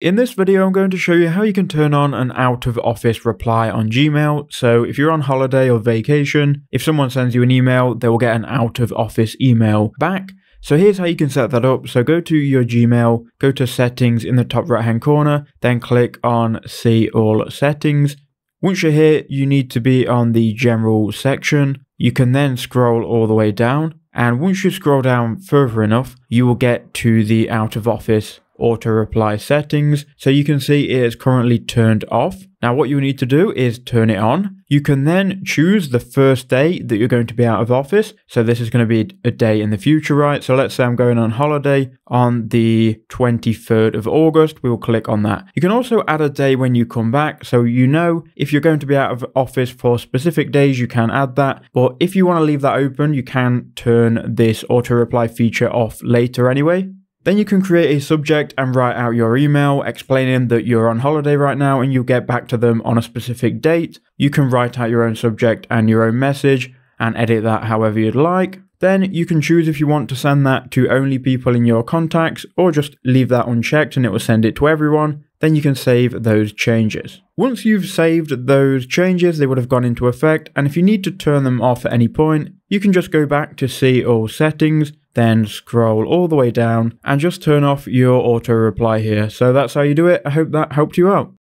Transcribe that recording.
In this video, I'm going to show you how you can turn on an out-of-office reply on Gmail. So if you're on holiday or vacation, if someone sends you an email, they will get an out-of-office email back. So here's how you can set that up. So go to your Gmail, go to settings in the top right-hand corner, then click on see all settings. Once you're here, you need to be on the general section. You can then scroll all the way down. And once you scroll down further enough, you will get to the out-of-office auto reply settings. So you can see it is currently turned off. Now what you need to do is turn it on. You can then choose the first day that you're going to be out of office. So this is going to be a day in the future, right? So let's say I'm going on holiday on the 23rd of August. We will click on that. You can also add a day when you come back. So you know if you're going to be out of office for specific days, you can add that. But if you want to leave that open, you can turn this auto reply feature off later anyway. Then you can create a subject and write out your email explaining that you're on holiday right now and you'll get back to them on a specific date. You can write out your own subject and your own message and edit that however you'd like. Then you can choose if you want to send that to only people in your contacts or just leave that unchecked and it will send it to everyone. Then you can save those changes. Once you've saved those changes, they would have gone into effect. And if you need to turn them off at any point, you can just go back to see all settings, then scroll all the way down and just turn off your auto reply here. So that's how you do it. I hope that helped you out.